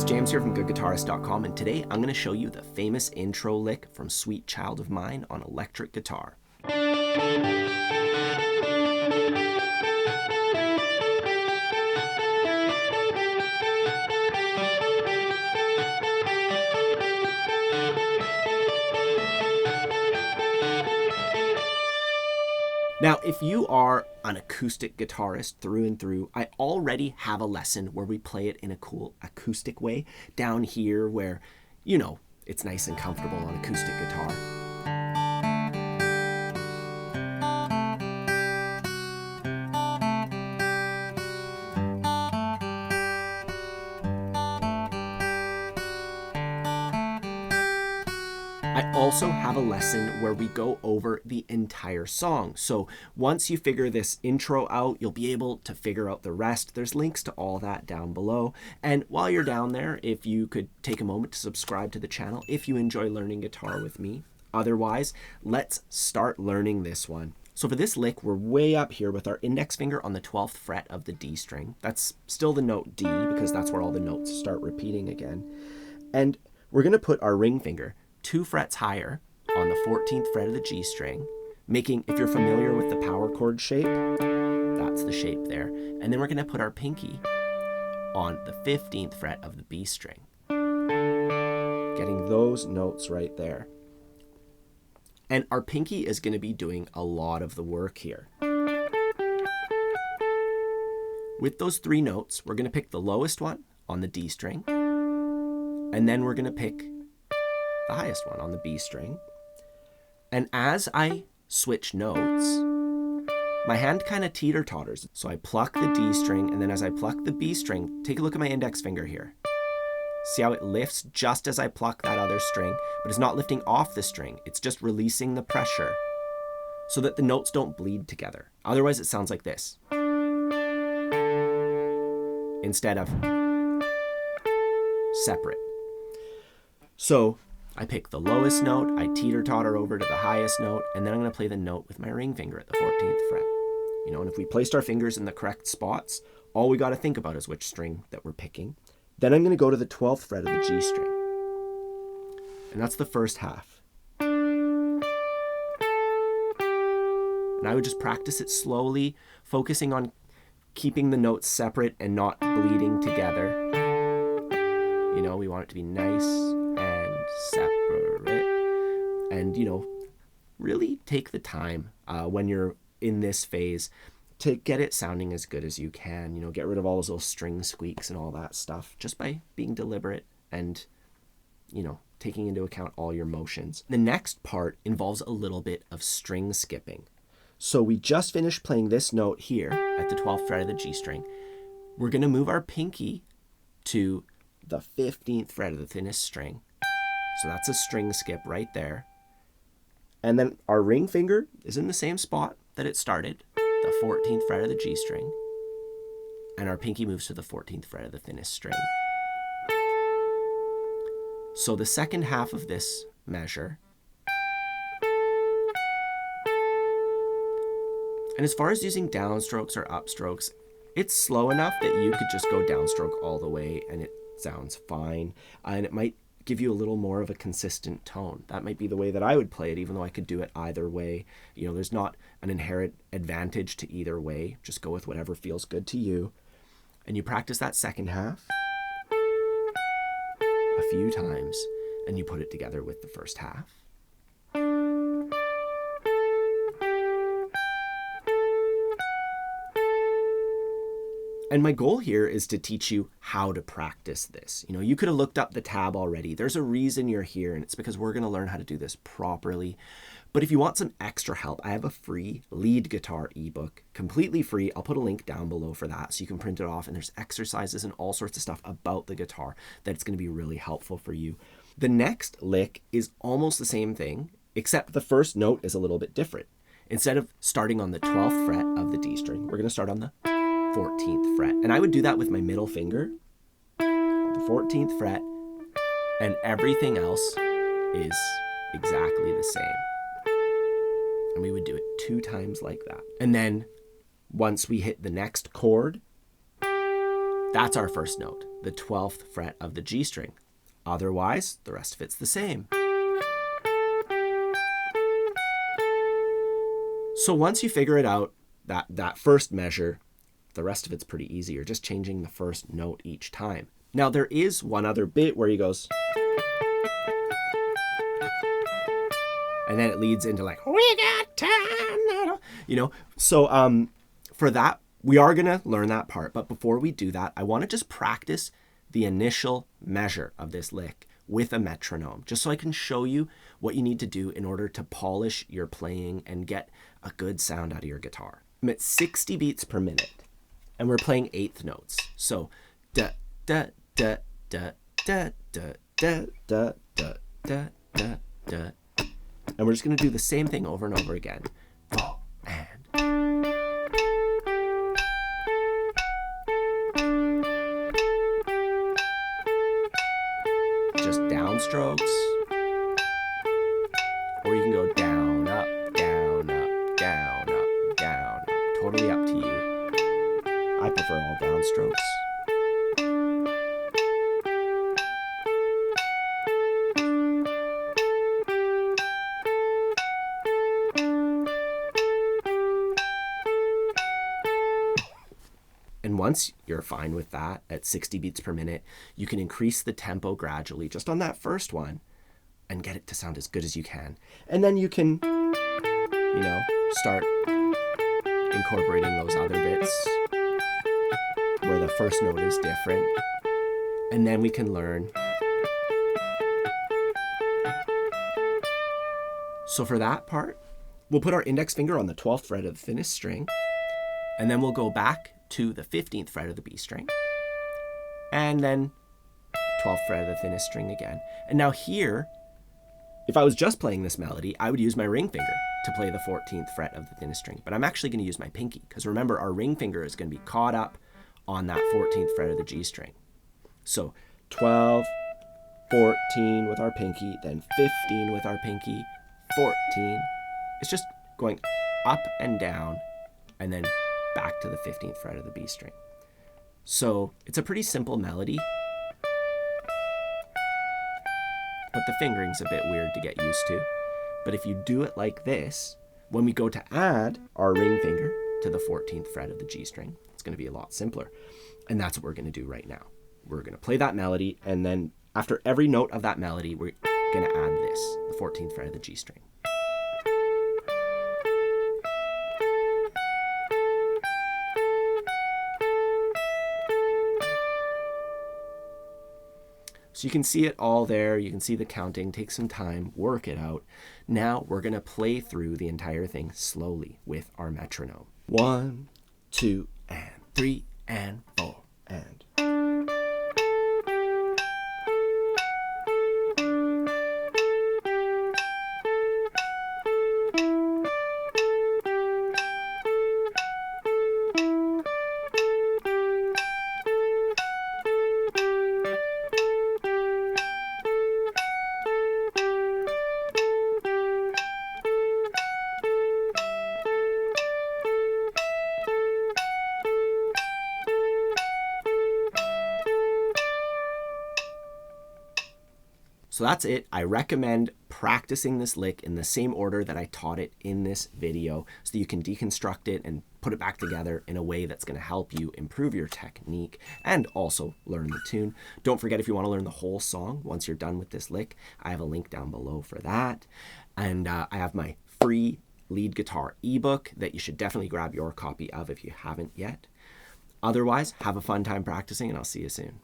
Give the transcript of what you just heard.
James here from GoodGuitarist.com, and today I'm going to show you the famous intro lick from Sweet Child of Mine on electric guitar. Now, if you are an acoustic guitarist through and through, I already have a lesson where we play it in a cool acoustic way down here where, you know, it's nice and comfortable on acoustic guitar. I also have a lesson where we go over the entire song. So once you figure this intro out, you'll be able to figure out the rest. There's links to all that down below. And while you're down there, if you could take a moment to subscribe to the channel if you enjoy learning guitar with me. Otherwise, let's start learning this one. So for this lick, we're way up here with our index finger on the 12th fret of the D string. That's still the note D because that's where all the notes start repeating again. And we're going to put our ring finger 2 frets higher on the 14th fret of the G string, making, if you're familiar with the power chord shape, that's the shape there. And then we're going to put our pinky on the 15th fret of the B string, getting those notes right there. And our pinky is going to be doing a lot of the work here. With those 3 notes, we're going to pick the lowest one on the D string, and then we're going to pick the highest one on the B string. And as I switch notes, my hand kind of teeter-totters. So I pluck the D string, and then as I pluck the B string, take a look at my index finger here. See how it lifts just as I pluck that other string, but it's not lifting off the string. It's just releasing the pressure so that the notes don't bleed together. Otherwise it sounds like this, instead of separate. So I pick the lowest note, I teeter-totter over to the highest note, and then I'm going to play the note with my ring finger at the 14th fret. You know, and if we placed our fingers in the correct spots, all we got to think about is which string that we're picking. Then I'm going to go to the 12th fret of the G string. And that's the first half. And I would just practice it slowly, focusing on keeping the notes separate and not bleeding together. You know, we want it to be nice and separate, and you know, really take the time when you're in this phase to get it sounding as good as you can. You know, get rid of all those little string squeaks and all that stuff just by being deliberate and, you know, taking into account all your motions. The next part involves a little bit of string skipping. So we just finished playing this note here at the 12th fret of the G string. We're going to move our pinky to the 15th fret of the thinnest string. So that's a string skip right there. And then our ring finger is in the same spot that it started, the 14th fret of the G string. And our pinky moves to the 14th fret of the thinnest string. So the second half of this measure. And as far as using downstrokes or upstrokes, it's slow enough that you could just go downstroke all the way and it sounds fine. And it might give you a little more of a consistent tone. That might be the way that I would play it, even though I could do it either way. You know, there's not an inherent advantage to either way. Just go with whatever feels good to you. And you practice that second half a few times, and you put it together with the first half. And my goal here is to teach you how to practice this. You know, you could have looked up the tab already. There's a reason you're here, and it's because we're going to learn how to do this properly. But if you want some extra help, I have a free lead guitar ebook, completely free. I'll put a link down below for that so you can print it off, and there's exercises and all sorts of stuff about the guitar that's going to be really helpful for you. The next lick is almost the same thing, except the first note is a little bit different. Instead of starting on the 12th fret of the D string, we're going to start on the 14th fret. And I would do that with my middle finger, the 14th fret, and everything else is exactly the same. And we would do it 2 times like that. And then once we hit the next chord, That's our first note, the 12th fret of the G string. Otherwise, the rest of it's the same. So once you figure it out, that first measure, the rest of it's pretty easy. You're just changing the first note each time. Now there is one other bit where he goes, and then it leads into like, we got time, you know. So for that, we are gonna learn that part. But before we do that, I wanna just practice the initial measure of this lick with a metronome, just so I can show you what you need to do in order to polish your playing and get a good sound out of your guitar. I'm at 60 beats per minute, and we're playing eighth notes. So da da da da da da da da da da da da, and we're just gonna do the same thing over and over again. And just downstrokes, or you can go down, up, down, up, down, up, down, up. Totally up to you. I prefer all downstrokes. And once you're fine with that at 60 beats per minute, you can increase the tempo gradually just on that first one and get it to sound as good as you can. And then you can, you know, start incorporating those other bits where the first note is different. And then we can learn. So for that part, we'll put our index finger on the 12th fret of the thinnest string, and then we'll go back to the 15th fret of the B string, and then 12th fret of the thinnest string again. And now here, if I was just playing this melody, I would use my ring finger to play the 14th fret of the thinnest string, but I'm actually going to use my pinky, because remember, our ring finger is going to be caught up on that 14th fret of the G string. So 12, 14 with our pinky, then 15 with our pinky, 14. It's just going up and down, and then back to the 15th fret of the B string. So it's a pretty simple melody, but the fingering's a bit weird to get used to. But if you do it like this, when we go to add our ring finger to the 14th fret of the G string, it's going to be a lot simpler. And that's what we're going to do right now. We're going to play that melody, and then after every note of that melody, we're going to add this, the 14th fret of the G string. So you can see it all there. You can see the counting. Take some time, work it out. Now we're going to play through the entire thing slowly with our metronome. 1, 2, and 3, and 4, and. So that's it. I recommend practicing this lick in the same order that I taught it in this video so that you can deconstruct it and put it back together in a way that's going to help you improve your technique and also learn the tune. Don't forget, if you want to learn the whole song once you're done with this lick, I have a link down below for that. And I have my free lead guitar ebook that you should definitely grab your copy of if you haven't yet. Otherwise, have a fun time practicing, and I'll see you soon.